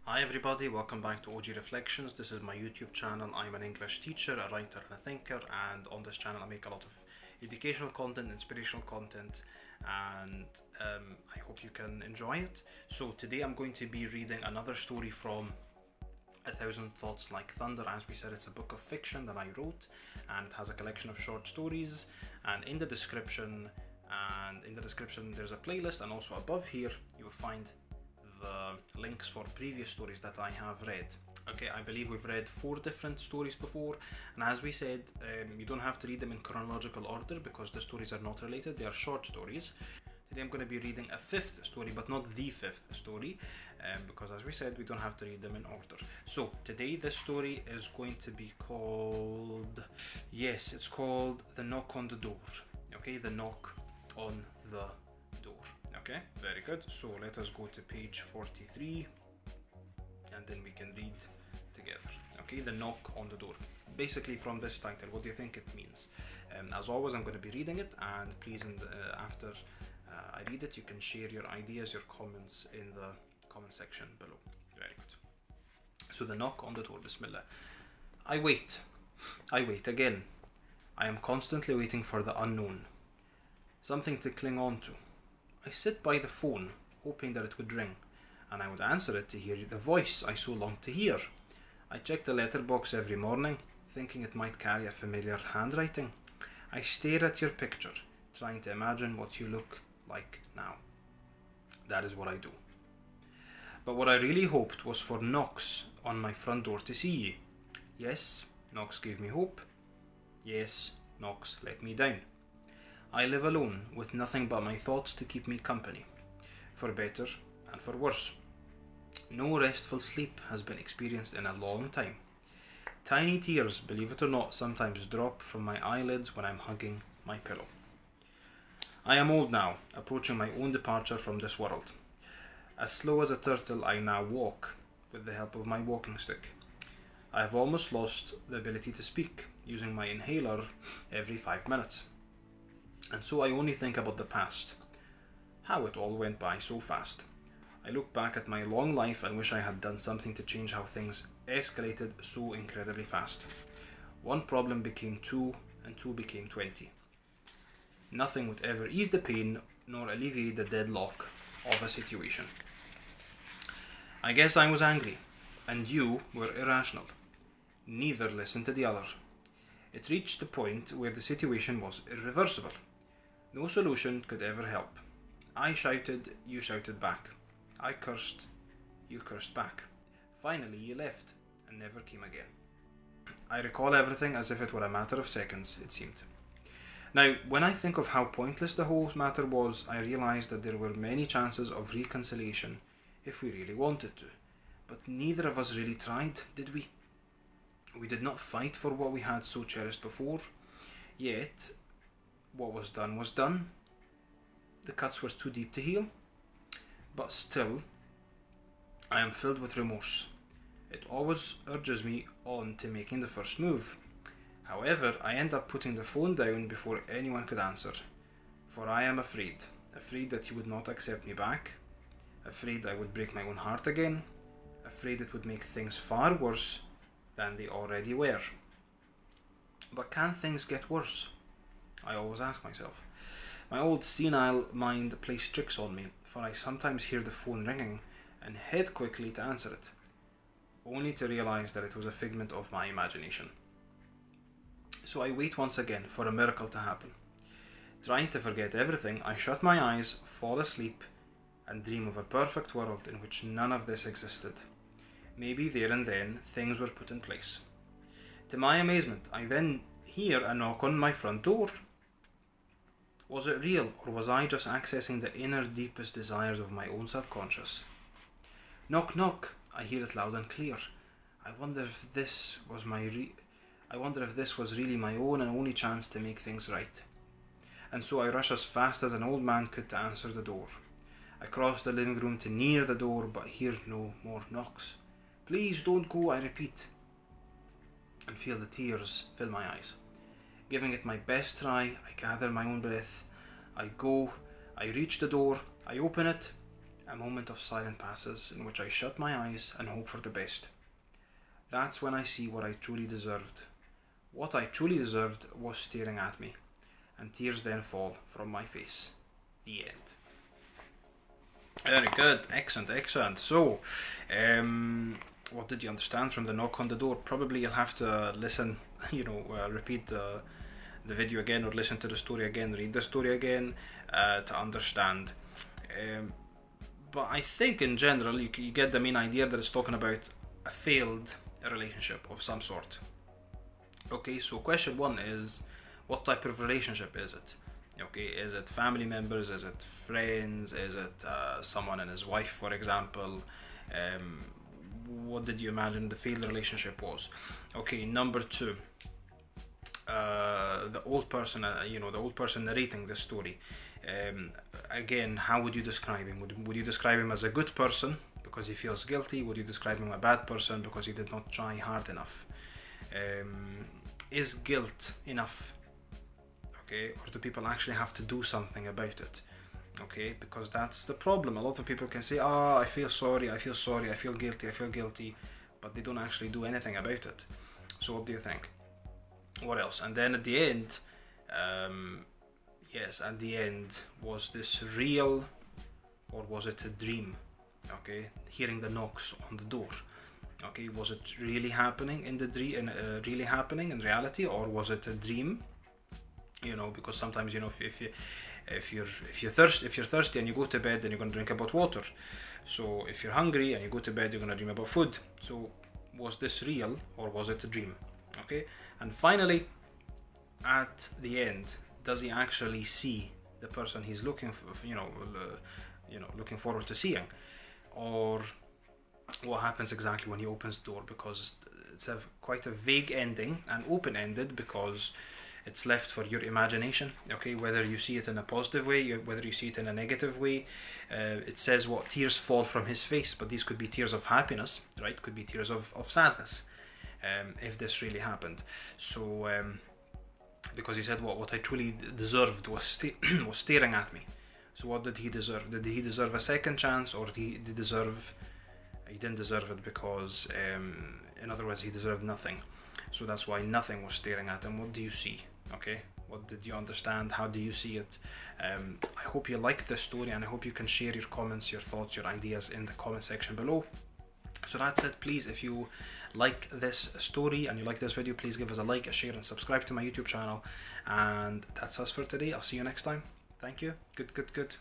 Hi everybody, welcome back to OG Reflections. This is my YouTube channel. I'm an English teacher, a writer and a thinker, and on this channel I make a lot of educational content, inspirational content, and I hope you can enjoy it. So today I'm going to be reading another story from A Thousand Thoughts Like Thunder. As we said, it's a book of fiction that I wrote, and it has a collection of short stories, and in the description there's a playlist, and also above here you will find the links for previous stories that I have read. Okay, I believe we've read 4 different stories before, and as we said, you don't have to read them in chronological order because the stories are not related, they are short stories. Today I'm going to be reading a 5th story, but not the 5th story, because as we said, we don't have to read them in order. So today this story is going to be called, it's called The Knock on the Door. Okay, The Knock on the Door. Okay, very good. So let us go to page 43 and then we can read together. Okay, The Knock on the Door. Basically, from this title, what do you think it means? As always, I'm going to be reading it, and please, after I read it, you can share your ideas, your comments in the comment section below. Very good. So, The Knock on the Door. Bismillah. I wait again. I am constantly waiting for the unknown. Something to cling on to. I sit by the phone, hoping that it would ring, and I would answer it to hear the voice I so longed to hear. I check the letterbox every morning, thinking it might carry a familiar handwriting. I stare at your picture, trying to imagine what you look like now. That is what I do. But what I really hoped was for knocks on my front door to see ye. Yes, knocks gave me hope. Yes, knocks let me down. I live alone, with nothing but my thoughts to keep me company, for better and for worse. No restful sleep has been experienced in a long time. Tiny tears, believe it or not, sometimes drop from my eyelids when I'm hugging my pillow. I am old now, approaching my own departure from this world. As slow as a turtle, I now walk, with the help of my walking stick. I have almost lost the ability to speak, using my inhaler every 5 minutes. And so I only think about the past. How it all went by so fast. I look back at my long life and wish I had done something to change how things escalated so incredibly fast. One problem became 2, and 2 became 20. Nothing would ever ease the pain nor alleviate the deadlock of a situation. I guess I was angry, and you were irrational. Neither listened to the other. It reached the point where the situation was irreversible. No solution could ever help. I shouted, you shouted back. I cursed, you cursed back. Finally, you left and never came again. I recall everything as if it were a matter of seconds, it seemed. Now, when I think of how pointless the whole matter was, I realize that there were many chances of reconciliation if we really wanted to. But neither of us really tried, did we? We did not fight for what we had so cherished before, yet what was done was done. The cuts were too deep to heal, but still, I am filled with remorse. It always urges me on to making the first move. However, I end up putting the phone down before anyone could answer, for I am afraid that you would not accept me back, afraid I would break my own heart again, afraid it would make things far worse than they already were. But can things get worse? I always ask myself. My old senile mind plays tricks on me, for I sometimes hear the phone ringing and head quickly to answer it, only to realize that it was a figment of my imagination. So I wait once again for a miracle to happen. Trying to forget everything, I shut my eyes, fall asleep, and dream of a perfect world in which none of this existed. Maybe there and then things were put in place. To my amazement, I then hear a knock on my front door. Was it real, or was I just accessing the inner deepest desires of my own subconscious? Knock, knock, I hear it loud and clear. I wonder if this was really my own and only chance to make things right. And so I rush as fast as an old man could to answer the door. I cross the living room to near the door, but hear no more knocks. Please don't go, I repeat, and feel the tears fill my eyes. Giving it my best try, I gather my own breath. I go, I reach the door, I open it, a moment of silence passes in which I shut my eyes and hope for the best. That's when I see what I truly deserved. What I truly deserved was staring at me, and tears then fall from my face. The end. Very good. Excellent, excellent. So, what did you understand from the knock on the door? Probably you'll have to listen, repeat the video again, or listen to the story again, read the story again to understand. But I think in general you get the main idea that it's talking about a failed relationship of some sort. Okay, so question 1 is, what type of relationship is it? Okay, is it family members? Is it friends? Is it someone and his wife, for example? What did you imagine the failed relationship was? Okay, number 2, the old person, the old person narrating the story. Again, how would you describe him? Would you describe him as a good person because he feels guilty? Would you describe him a bad person because he did not try hard enough? Is guilt enough? Okay, or do people actually have to do something about it? Okay, because that's the problem. A lot of people can say, I feel sorry, I feel guilty, but they don't actually do anything about it. So what do you think? What else? And then at the end, at the end, was this real or was it a dream? Okay, hearing the knocks on the door. Okay, was it really happening in the dream? Really happening in reality, or was it a dream? Because sometimes if you're thirsty and you go to bed, then you're going to drink about water. So if you're hungry and you go to bed, you're going to dream about food. So was this real or was it a dream? Okay, and finally, at the end, does he actually see the person he's looking for? Looking forward to seeing, or what happens exactly when he opens the door? Because it's quite a vague ending and open-ended, because it's left for your imagination. Okay, whether you see it in a positive way, whether you see it in a negative way. It says what tears fall from his face, but these could be tears of happiness, right? Could be tears of sadness, if this really happened. So because he said what I truly deserved was was staring at me. So what did he deserve? Did he deserve a second chance, or he didn't deserve it because in other words, he deserved nothing. So that's why nothing was staring at him. What do you see? Okay, what did you understand? How do you see it? I hope you liked this story, and I hope you can share your comments, your thoughts, your ideas in the comment section below. So that's it. Please, if you like this story and you like this video, please give us a like, a share, and subscribe to my YouTube channel. And that's us for today. I'll see you next time. Thank you. Good.